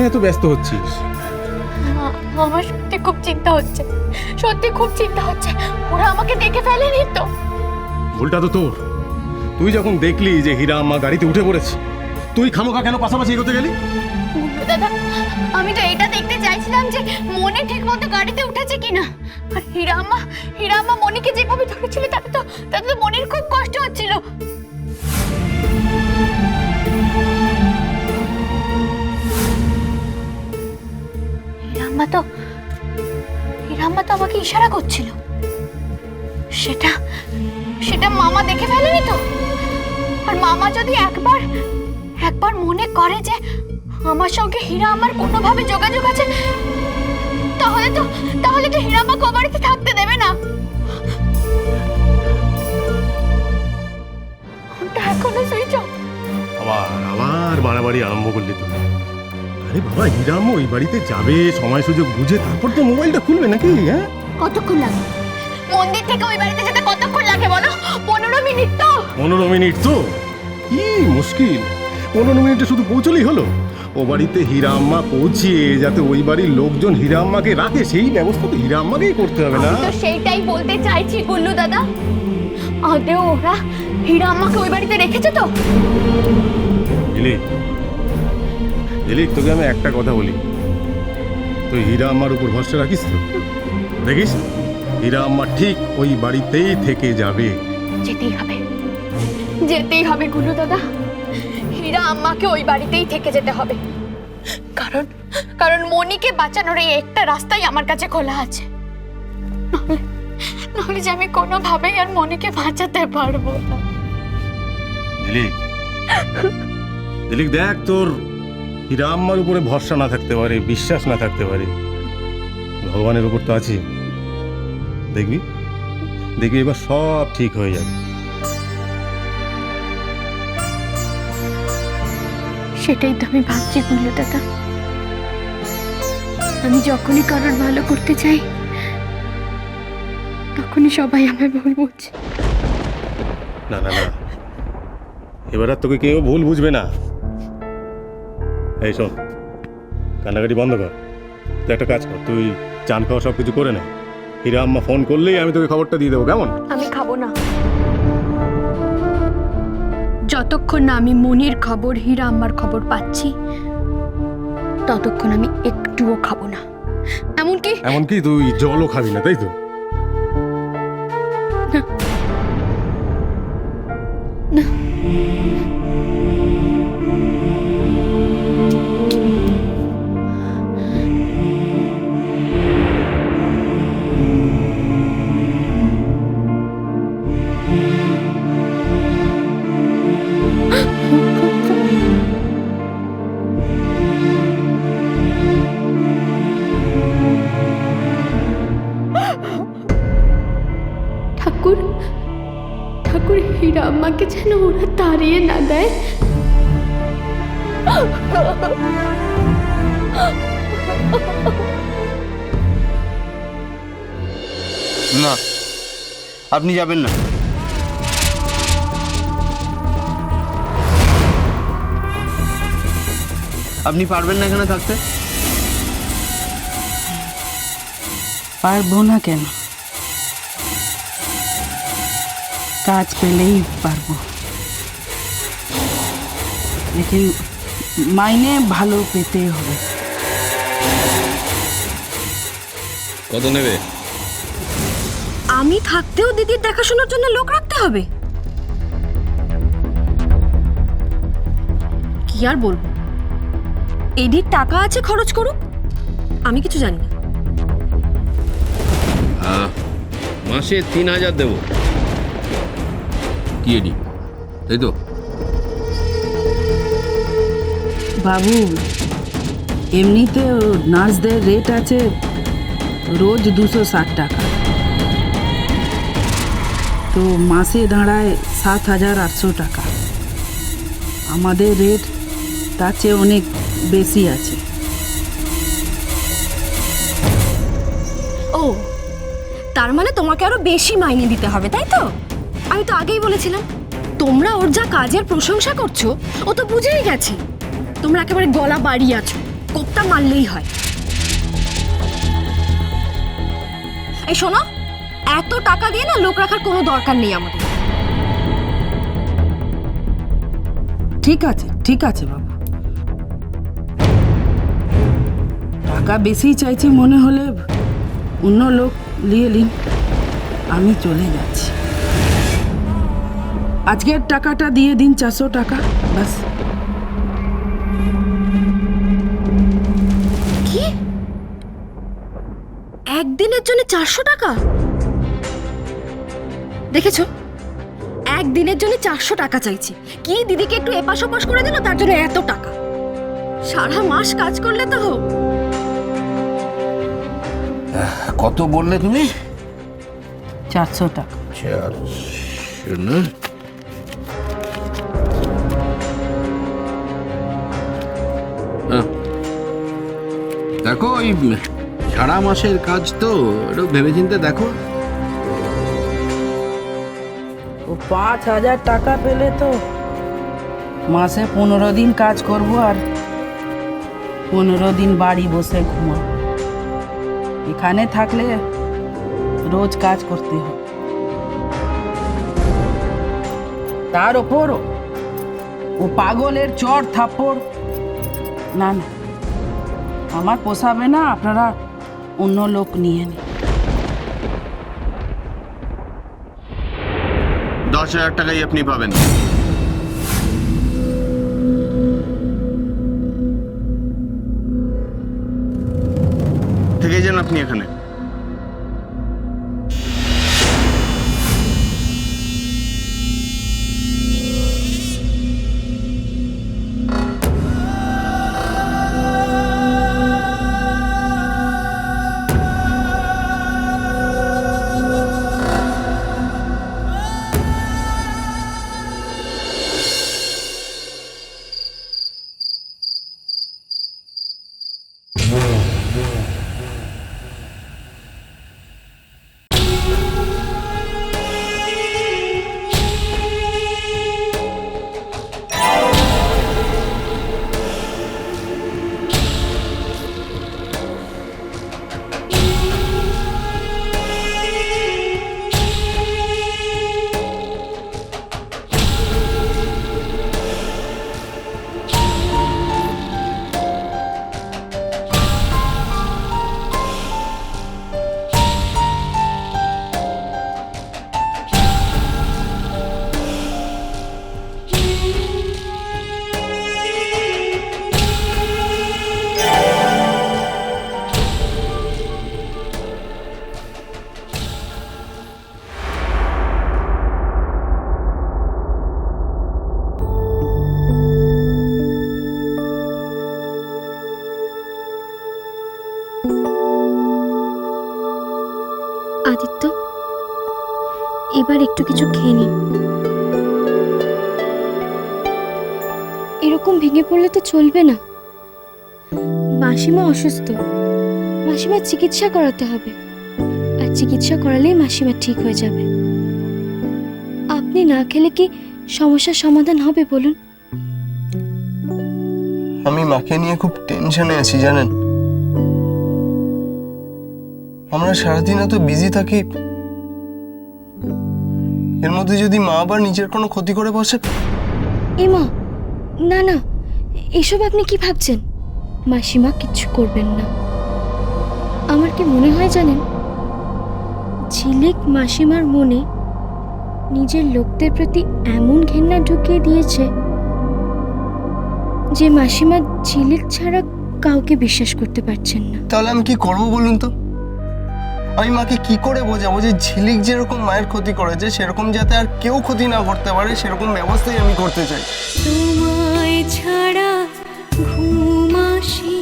এত ব্যস্ত হচ্ছিস? আমার সত্যি খুব চিন্তা হচ্ছে, সত্যি খুব চিন্তা হচ্ছে। ওরা আমাকে দেখে ফেলেনি তো? ভুলটা তো তোর। তুই যখন দেখলি যে হীরা আম্মা গাড়িতে উঠে পড়েছে, তুই খামোখা কেন পাশাপাশি এগোতে গেলি? দাদা, আমি তো এটা দেখতে চাইছিলাম যে মনি ঠিক মতো গাড়িতে উঠেছে কিনা। আর হীরা আম্মা মনিকে যেভাবে ধরেছিল তাতে তো মনির খুব কষ্ট হচ্ছিল। হীরা আম্মা তো আমাকে ইশারা করছিল। সেটা মামা দেখে ফেলেনি তো? আর মামা যদি একবার মনে করে যে আমার সঙ্গে হীরা আম্মার কোনোভাবে যোগাযোগ আছে, তাহলে তো হীরা আম্মা বাড়িতে থাকতে দেবে না। ফোনটা এখনো সুইচ অফ। আবার বাড়াবাড়ি আরম্ভ করলি তুই। আরে বাবা, হীরা আম্মা ওই বাড়িতে যাবে, সময় সুযোগ বুঝে তারপর তো মোবাইলটা খুলবে নাকি? হ্যাঁ, কতক্ষণ লাগে মন্দির থেকে ওই বাড়িতে যেতে? কতক্ষণ লাগে বলো? 15 মিনিট তো। 15 মিনিট তো কি মুশকিল? 15 মিনিটে শুধু পৌঁছলেই হলো। ও বাড়িতে হীরা আম্মা পৌঁছিয়ে যাতে ওই বাড়ির লোকজন হীরা আম্মাকে রাখে, সেই ব্যবস্থা তো হীরা আম্মাকেই করতে হবে না? আমি তো সেইটাই বলতে চাইছি গুল্লু দাদা। আদেও ওরা হীরা আম্মাকে ওই বাড়িতে রেখেছে তো? ঝিলিক, তোকে আমি একটা কথা বলি, তুই হীরা আম্মার উপর ভরসা রাখিস তো? দেখিস হীরা আম্মা ঠিক ওই বাড়িতেই থেকে যাবে। যেতেই হবে গুল্লু দাদা। হীরা আম্মাকে ওই বাড়িতেই থেকে যেতে হবে। কারণ মনিকে বাঁচানোর এই একটা রাস্তাই আমার কাছে খোলা আছে। নাহলে যে আমি কোনোভাবেই আর মনিকে বাঁচাতে পারবো না। ঝিলিক, দেখ, তোর হীরা আম্মার উপরে ভরসা না থাকতে পারে, বিশ্বাস না থাকতে পারে, ভগবানের উপর তো আছে। দেখবি এবার সব ঠিক হয়ে যাবে। সেটাই তো আমি ভাবছি গুল্লু দাদা। আমি যখনই কারোর ভালো করতে চাই তখনই সবাই আমায় ভুল বুঝছে। না, এবার আর তোকে কেউ ভুল বুঝবে না। এই শোন, কান্নাকাটি বন্ধ কর। তুই একটা কাজ কর, তুই চান খাওয়া সব কিছু করে নে। হীরা আম্মা ফোন করলেই আমি তোকে খবরটা দিয়ে দেবো, কেমন? আমি খাবো না যতক্ষণ না আমি মনির খবর, হীরা আম্মার খবর পাচ্ছি, ততক্ষণ আমি একটুও খাবো না। এমনকি তুই জলও খাবি না, তাই তো? না। ঠাকুর, হীরা আম্মাকে যেন ওরা তাড়িয়ে না দেয়। না, আপনি যাবেন না। আপনি পারবেন না এখানে থাকতে? পারবো না কেন? কাজ পেলেই পারবো, লেকিন মাইনে ভালো পেতে হবে। কত নেবে? আমি থাকতেও দিদির দেখাশোনার জন্য লোক রাখতে হবে? কি আর বলবো, এডির টাকা আছে, খরচ করুক, আমি কিছু জানি না। মাসে 3000 দেবো। কি এডি, তাই তো? বাবু, এমনিতে নার্সদের রেট আছে রোজ 260 টাকা, তো মাসে দাঁড়ায় 7800 টাকা। আমাদের রেট তার চেয়ে অনেক বেশি আছে। ও, তার মানে তোমাকে আরো বেশি মাইনে দিতে হবে, তাই তো? আমি তো আগেই বলেছিলাম, তোমরা ওর যা কাজের প্রশংসা করছো ও তো বুঝেই গেছি। তোমরা একেবারে গলা বাড়িয়ে আছো। কোপটা মারলেই হয়। এই শোনো, এত টাকা দিয়ে না লোক রাখার কোনো দরকার নেই আমাদের। ঠিক আছে বাবু, টাকা বেশি চাইছি মনে হলে অন্য লোক নিয়ে নিন, আমি চলে যাচ্ছি। আজকের টাকাটা দিয়ে দিন 400 টাকা, ব্যাস। কি একদিনের জন্য 400 টাকা? দেখেছো, একদিনের জন্য 400 টাকা চাইছি। কি দিদিকে একটু এপাশ ওপাশ করে দিল তার জন্য এত টাকা? সারা মাস কাজ করলে তো হোক। কত বললে তুমি? 400 টাকা। না, দেখো ওই সারা মাসের কাজ তো, একটু ভেবেচিন্তে দেখো। ও 5000 টাকা পেলে তো মাসে 15 দিন কাজ করব আর 15 দিন বাড়ি বসে ঘুমাবো। এখানে থাকলে রোজ কাজ করতে হয়, তার ওপর ও পাগলের চড় থাপ্পড়, না না আমার পোষাবে না, আপনারা অন্য লোক নিয়ে নিন। 10,000 টাকাই আপনি পাবেন। থেকে যান আপনি এখানে। আদিত্য, এবার একটু কিছু খেয়ে নিন। এরকম ভেঙে পড়লে তো চলবে না। মাসিমা অসুস্থ, মাসিমার চিকিৎসা করাতে হবে, আর চিকিৎসা করালেই মাসিমা ঠিক হয়ে যাবে। আপনি না খেলে কি সমস্যার সমাধান হবে বলুন? আমি মাকে নিয়ে খুব টেনশনে আছি জানেন। আমরা সারাদিন এত বিজি থাকি, এর মধ্যে যদি মা আবার নিজের কোনো ক্ষতি করে বসে। মা, না না, এসব আপনি কি ভাবছেন? মাসিমা কিচ্ছু করবেন না। আমার কি মনে হয় জানেন, ঝিলিক মাসিমার মনে নিজের লোকদের প্রতি এমন ঘেন্না ঢুকিয়ে দিয়েছে যে মাসিমা ঝিলিক ছাড়া কাউকে বিশ্বাস করতে পারছেন না। তাহলে আমি কি করবো বলুন তো? আমি মাকে কি করে বোঝাবো যে ঝিলিক যেরকম মায়ের ক্ষতি করেছে সেরকম যাতে আর কেউ ক্ষতি না করতে পারে, সেরকম ব্যবস্থাই আমি করতে চাই। তোমায় ছাড়া ঘুম আসে